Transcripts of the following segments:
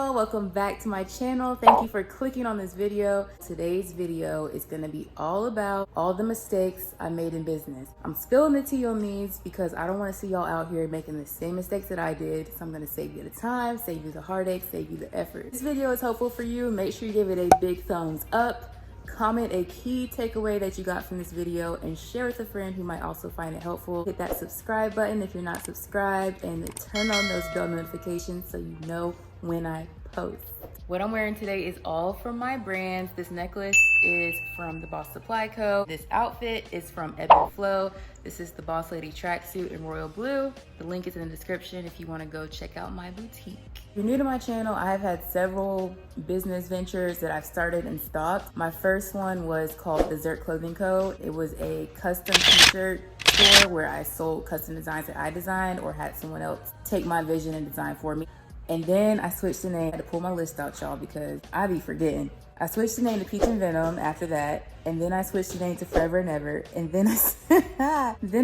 y'all, welcome back to my channel. Thank you for clicking on this video. Today's video is going to be all about all the mistakes I made in business. I'm spilling the tea on these because I don't want to see y'all out here making the same mistakes that I did. So I'm going to save you the time, save you the heartache, save you the effort. This video is helpful for you. Make sure you give it a big thumbs up. Comment a key takeaway that you got from this video and share with a friend who might also find it helpful. Hit that subscribe button if you're not subscribed and turn on those bell notifications so you know when I post. What I'm wearing today is all from my brands. This necklace is from the Boss Supply Co. This outfit is from Ebb and Flow. This is the Boss Lady tracksuit in royal blue. The link is in the description if you want to go check out my boutique. If you're new to my channel, I have had several business ventures that I've started and stopped. My first one was called Dessert Clothing Co. It was a custom t-shirt store where I sold custom designs that I designed or had someone else take my vision and design for me. And then I switched the name. I had to pull my list out, y'all, because I be forgetting. I switched the name to Peach and Venom after that. And then I switched the name to Forever and Ever. And then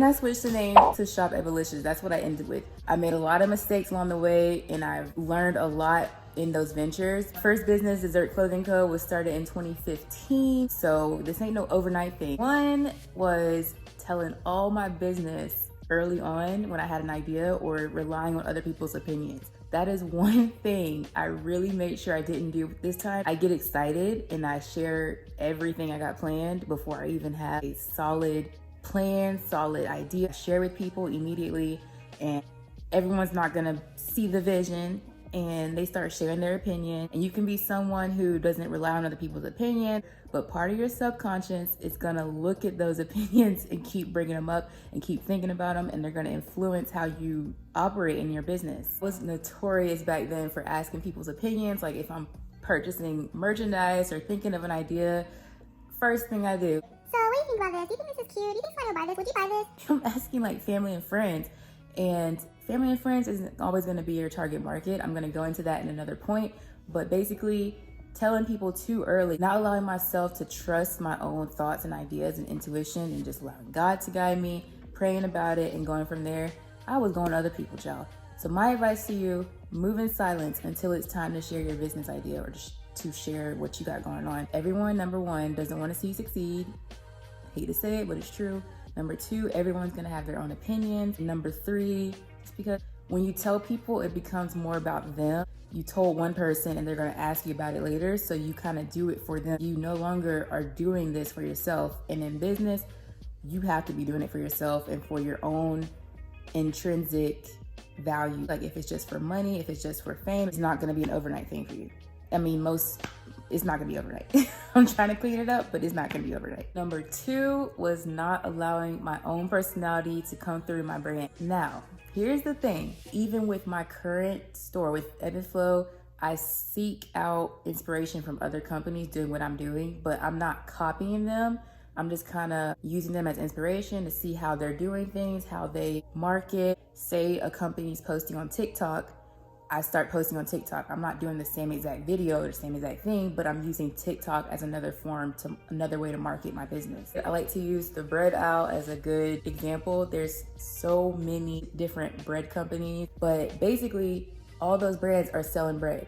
I switched the name to Shop Evolicious. That's what I ended with. I made a lot of mistakes along the way and I've learned a lot in those ventures. First business, Dessert Clothing Co. was started in 2015. So this ain't no overnight thing. One was telling all my business early on when I had an idea or relying on other people's opinions. That is one thing I really made sure I didn't do this time. I get excited and I share everything I got planned before I even have a solid plan, solid idea. I share with people immediately and everyone's not gonna see the vision and they start sharing their opinion. And you can be someone who doesn't rely on other people's opinion, but part of your subconscious is gonna look at those opinions and keep bringing them up and keep thinking about them, and they're gonna influence how you operate in your business. I was notorious back then for asking people's opinions, like if I'm purchasing merchandise or thinking of an idea, first thing I do. So what do you think about this? Do you think this is cute? Do you think someone will buy this? Would you buy this? I'm asking like family and friends, and family and friends isn't always gonna be your target market. I'm gonna go into that in another point, but basically telling people too early, not allowing myself to trust my own thoughts and ideas and intuition and just allowing God to guide me, praying about it and going from there. I was going to other people, y'all. So my advice to you, move in silence until it's time to share your business idea or to share what you got going on. Everyone, number one, doesn't want to see you succeed. I hate to say it, but it's true. Number two, everyone's gonna have their own opinions. Number three, just because when you tell people, it becomes more about them. You told one person and they're gonna ask you about it later, so you kind of do it for them. You no longer are doing this for yourself. And in business, you have to be doing it for yourself and for your own intrinsic value. Like if it's just for money, if it's just for fame, it's not gonna be an overnight thing for you. I mean, it's not gonna be overnight. I'm trying to clean it up, but it's not gonna be overnight. Number two was not allowing my own personality to come through my brand. Now, here's the thing. Even with my current store, with Ebb and Flow, I seek out inspiration from other companies doing what I'm doing, but I'm not copying them. I'm just kind of using them as inspiration to see how they're doing things, how they market. Say a company's posting on TikTok, I start posting on TikTok. I'm not doing the same exact video or the same exact thing, but I'm using TikTok as another way to market my business. I like to use the bread aisle as a good example. There's so many different bread companies, but basically all those brands are selling bread.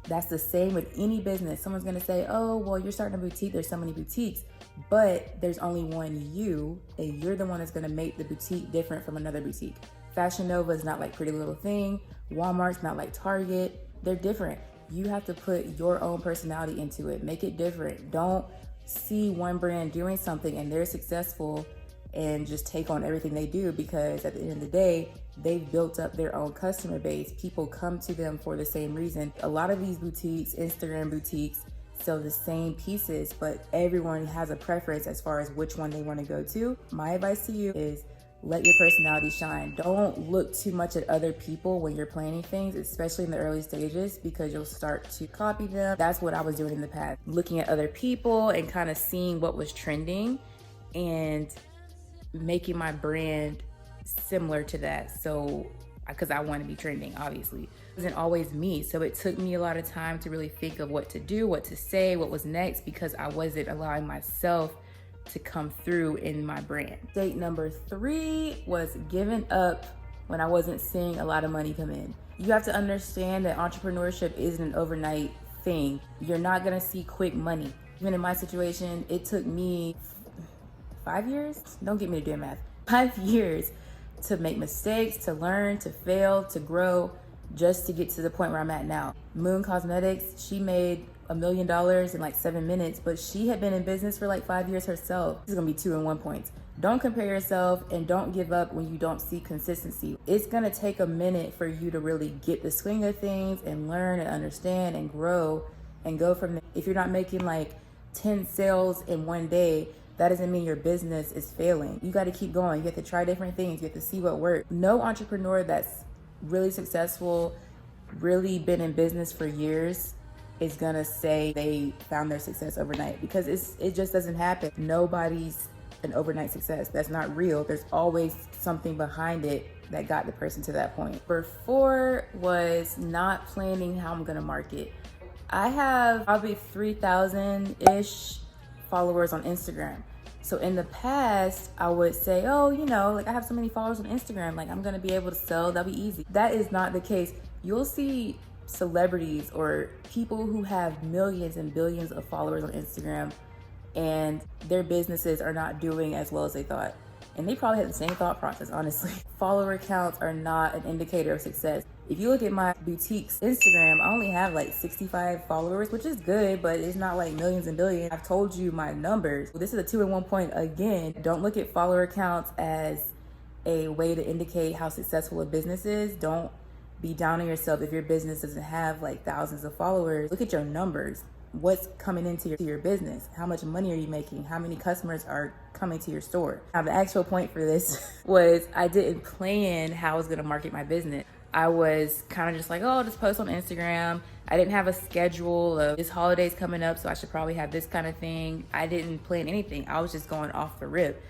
That's the same with any business. Someone's gonna say, oh, well, you're starting a boutique, there's so many boutiques, but there's only one you, and you're the one that's gonna make the boutique different from another boutique. Fashion Nova is not like Pretty Little Thing. Walmart's not like Target. They're different. You have to put your own personality into it. Make it different. Don't see one brand doing something and they're successful and just take on everything they do, because at the end of the day, they've built up their own customer base. People come to them for the same reason. A lot of these boutiques, Instagram boutiques, sell the same pieces, but everyone has a preference as far as which one they want to go to. My advice to you is let your personality shine. Don't look too much at other people when you're planning things, especially in the early stages, because you'll start to copy them. That's what I was doing in the past, looking at other people and kind of seeing what was trending and making my brand similar to that. So, because I want to be trending, obviously. It wasn't always me. So it took me a lot of time to really think of what to do, what to say, what was next, because I wasn't allowing myself to come through in my brand. Date number three was giving up when I wasn't seeing a lot of money come in. You have to understand that entrepreneurship isn't an overnight thing. You're not gonna see quick money. Even in my situation, it took me 5 years? Don't get me to do math. 5 years to make mistakes, to learn, to fail, to grow, just to get to the point where I'm at now. Moon Cosmetics, she made $1 million in like 7 minutes, but she had been in business for like 5 years herself. This is gonna be 2-in-1 points. Don't compare yourself and don't give up when you don't see consistency. It's gonna take a minute for you to really get the swing of things and learn and understand and grow and go from there. If you're not making like 10 sales in one day, that doesn't mean your business is failing. You gotta keep going. You have to try different things. You have to see what works. No entrepreneur that's really successful, really been in business for years, is gonna say they found their success overnight, because it just doesn't happen. Nobody's an overnight success. That's not real. There's always something behind it that got the person to that point. Number 4 was not planning how I'm gonna market. I have probably 3,000-ish followers on Instagram. So in the past, I would say, oh, like I have so many followers on Instagram, like I'm gonna be able to sell, that'll be easy. That is not the case. You'll see celebrities or people who have millions and billions of followers on Instagram, and their businesses are not doing as well as they thought. And they probably had the same thought process, honestly. Follower counts are not an indicator of success. If you look at my boutique's Instagram, I only have like 65 followers, which is good, but it's not like millions and billions. I've told you my numbers. This is a 2-in-1 point again. Don't look at follower counts as a way to indicate how successful a business is. Don't be down on yourself if your business doesn't have like thousands of followers. Look at your numbers. What's coming into your business? How much money are you making? How many customers are coming to your store? Now, the actual point for this was I didn't plan how I was gonna market my business. I was kind of just like, oh, I'll just post on Instagram. I didn't have a schedule of this holiday's coming up, so I should probably have this kind of thing. I didn't plan anything. I was just going off the rip.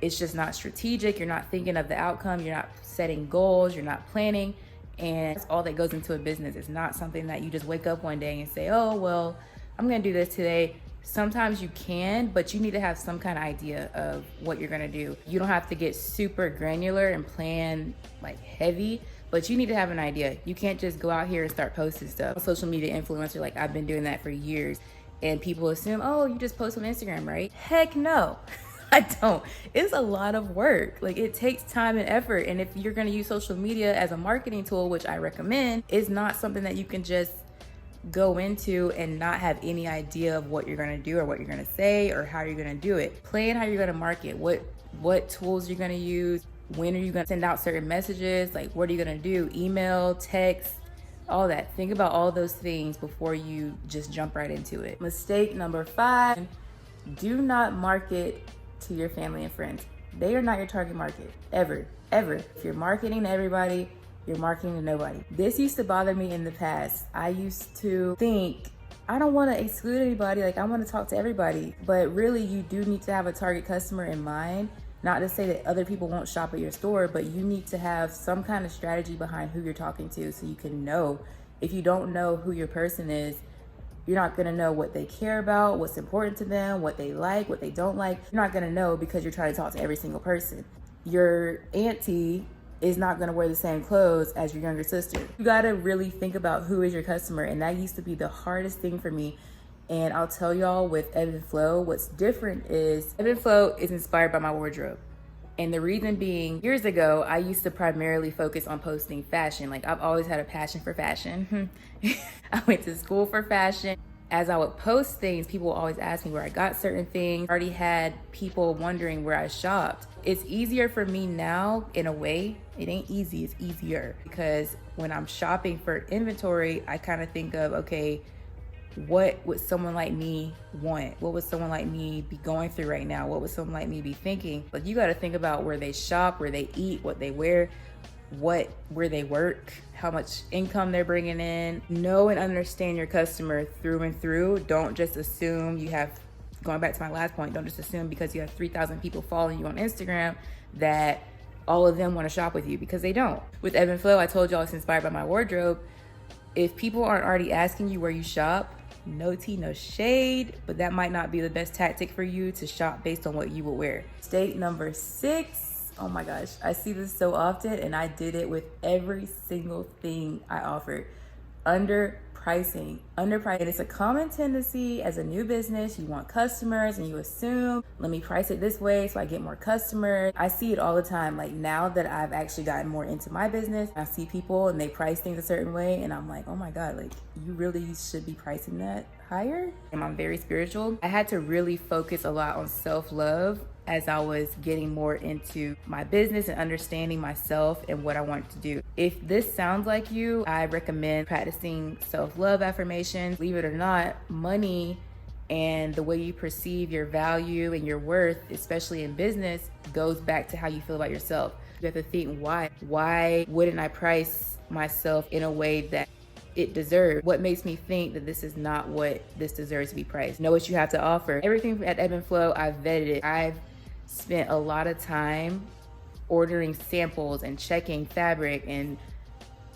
It's just not strategic. You're not thinking of the outcome. You're not setting goals. You're not planning. And that's all that goes into a business. It's not something that you just wake up one day and say, oh, well, I'm gonna do this today. Sometimes you can, but you need to have some kind of idea of what you're gonna do. You don't have to get super granular and plan like heavy, but you need to have an idea. You can't just go out here and start posting stuff. Social media influencer, like I've been doing that for years, and people assume, oh, you just post on Instagram, right? Heck no. I don't. It's a lot of work. Like it takes time and effort. And if you're gonna use social media as a marketing tool, which I recommend, it's not something that you can just go into and not have any idea of what you're gonna do or what you're gonna say or how you're gonna do it. Plan how you're gonna market, what tools you're gonna use, when are you gonna send out certain messages, like what are you gonna do, email, text, all that. Think about all those things before you just jump right into it. Mistake number 5, do not market to your family and friends. They are not your target market, ever. If you're marketing to everybody, you're marketing to nobody. This used to bother me in the past. I used to think, I don't want to exclude anybody, like I want to talk to everybody. But really, you do need to have a target customer in mind. Not to say that other people won't shop at your store, but you need to have some kind of strategy behind who you're talking to so you can know. If you don't know who your person is, you're not gonna know what they care about, what's important to them, what they like, what they don't like. You're not gonna know because you're trying to talk to every single person. Your auntie is not gonna wear the same clothes as your younger sister. You gotta really think about who is your customer, and that used to be the hardest thing for me. And I'll tell y'all with Ebb and Flow, what's different is Ebb and Flow is inspired by my wardrobe. And the reason being, years ago, I used to primarily focus on posting fashion. Like I've always had a passion for fashion. I went to school for fashion. As I would post things, people would always ask me where I got certain things. I already had people wondering where I shopped. It's easier for me now in a way. It ain't easy, it's easier. Because when I'm shopping for inventory, I kind of think of, okay, what would someone like me want? What would someone like me be going through right now? What would someone like me be thinking? But you got to think about where they shop, where they eat, what they wear, where they work, how much income they're bringing in. Know and understand your customer through and through. Don't just assume you have, going back to my last point, don't just assume because you have 3,000 people following you on Instagram that all of them want to shop with you, because they don't. With Ebb and Flow, I told y'all it's inspired by my wardrobe. If people aren't already asking you where you shop, no tea, no shade, but that might not be the best tactic for you to shop based on what you will wear. Mistake number 6 Oh my gosh, I see this so often, and I did it with every single thing I offered. Underpricing. And it's a common tendency as a new business. You want customers and you assume, let me price it this way so I get more customers. I see it all the time. Like now that I've actually gotten more into my business, I see people and they price things a certain way, and I'm like, oh my God, like you really should be pricing that higher. And I'm very spiritual. I had to really focus a lot on self-love as I was getting more into my business and understanding myself and what I wanted to do. If this sounds like you, I recommend practicing self-love affirmations. Believe it or not, money and the way you perceive your value and your worth, especially in business, goes back to how you feel about yourself. You have to think, why wouldn't I price myself in a way that it deserves? What makes me think that this is not what this deserves to be priced? Know what you have to offer. Everything at Ebb and Flow, I've vetted it. I've spent a lot of time ordering samples and checking fabric and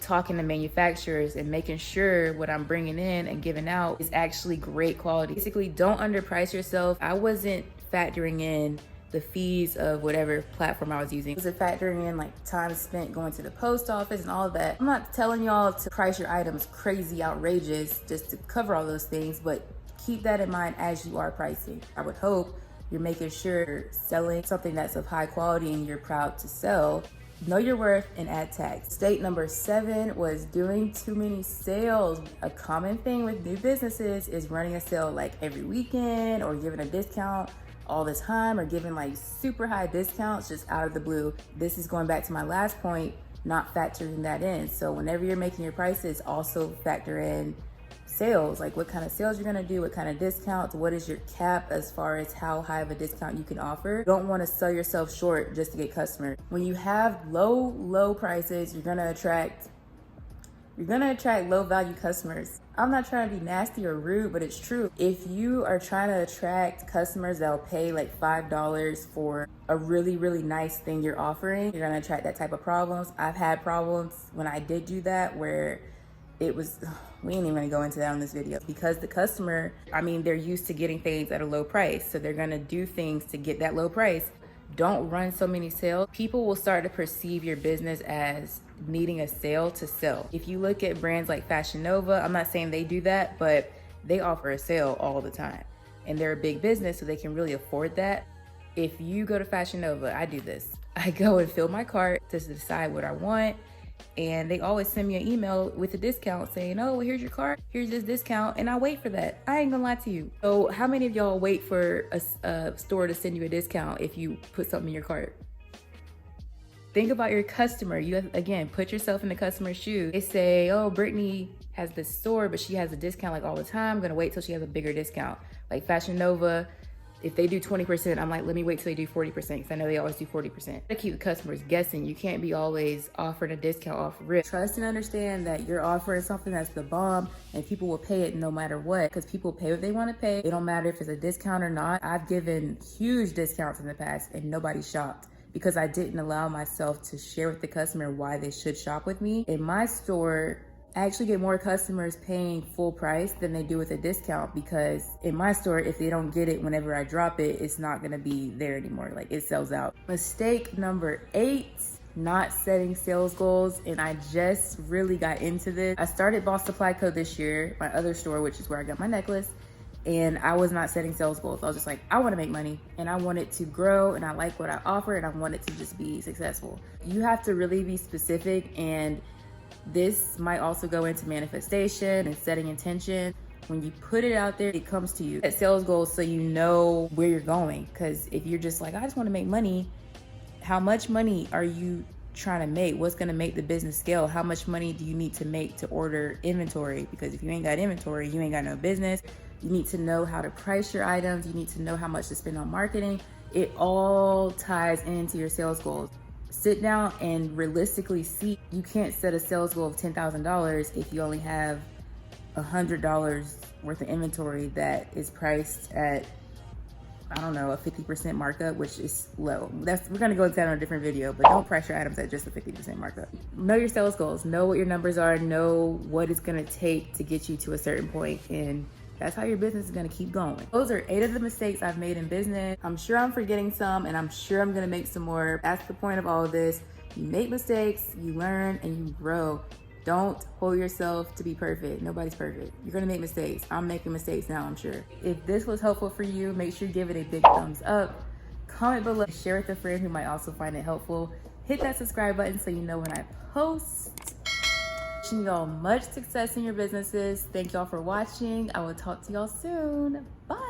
talking to manufacturers and making sure what I'm bringing in and giving out is actually great quality. Basically, don't underprice yourself. I wasn't factoring in the fees of whatever platform I was using. I wasn't factoring in like time spent going to the post office and all of that. I'm not telling y'all to price your items crazy, outrageous, just to cover all those things, but keep that in mind as you are pricing. I would hope you're making sure you're selling something that's of high quality and you're proud to sell. Know your worth and add tags. Mistake number 7 was doing too many sales. A common thing with new businesses is running a sale like every weekend or giving a discount all the time or giving like super high discounts just out of the blue. This is going back to my last point, not factoring that in. So whenever you're making your prices, also factor in sales, like what kind of sales you're gonna do, what kind of discounts, what is your cap as far as how high of a discount you can offer. You don't want to sell yourself short just to get customers. When you have low prices, you're gonna attract low value customers. I'm not trying to be nasty or rude, but it's true. If you are trying to attract customers that'll pay like $5 for a really, really nice thing you're offering, you're gonna attract that type of problems. I've had problems when I did do that where it was, we ain't even gonna go into that on this video, because the customer, they're used to getting things at a low price. So they're gonna do things to get that low price. Don't run so many sales. People will start to perceive your business as needing a sale to sell. If you look at brands like Fashion Nova, I'm not saying they do that, but they offer a sale all the time. And they're a big business, so they can really afford that. If you go to Fashion Nova, I do this. I go and fill my cart to decide what I want. And they always send me an email with a discount saying, oh, well, here's your cart, here's this discount, and I wait for that. I ain't gonna lie to you. So how many of y'all wait for a store to send you a discount if you put something in your cart? Think about your customer. You have, again, put yourself in the customer's shoes. They say, oh, Brittany has this store, but she has a discount like all the time. I'm gonna wait till she has a bigger discount. Like Fashion Nova, if they do 20%, I'm like, let me wait till they do 40% because I know they always do 40%. To keep the customers guessing, you can't be always offering a discount off rip. Trust and understand that you're offering something that's the bomb and people will pay it no matter what, because people pay what they want to pay. It don't matter if it's a discount or not. I've given huge discounts in the past and nobody shopped because I didn't allow myself to share with the customer why they should shop with me. In my store, I actually get more customers paying full price than they do with a discount, because in my store, if they don't get it whenever I drop it, it's not gonna be there anymore. Like, it sells out. Mistake number 8, not setting sales goals. And I just really got into this. I started Boss Supply Co. this year, my other store, which is where I got my necklace. And I was not setting sales goals. I was just like, I want to make money and I want it to grow and I like what I offer and I want it to just be successful. You have to really be specific, and this might also go into manifestation and setting intention. When you put it out there, it comes to you. Set sales goals so you know where you're going. Because if you're just like, I just want to make money, how much money are you trying to make? What's going to make the business scale? How much money do you need to make to order inventory? Because if you ain't got inventory, you ain't got no business. You need to know how to price your items. You need to know how much to spend on marketing. It all ties into your sales goals. Sit down and realistically see. You can't set a sales goal of $10,000 if you only have $100 worth of inventory that is priced at, I don't know, a 50% markup, which is low. We're gonna go into that on a different video, but don't price your items at just a 50% markup. Know your sales goals, know what your numbers are, know what it's gonna take to get you to a certain point, and That's how your business is gonna keep going. Those are 8 of the mistakes I've made in business. I'm sure I'm forgetting some, and I'm sure I'm gonna make some more. That's the point of all of this. You make mistakes, you learn, and you grow. Don't hold yourself to be perfect. Nobody's perfect. You're gonna make mistakes. I'm making mistakes now, I'm sure. If this was helpful for you, make sure you give it a big thumbs up. Comment below, share with a friend who might also find it helpful. Hit that subscribe button so you know when I post. Wishing y'all much success in your businesses. Thank y'all for watching. I will talk to y'all soon. Bye.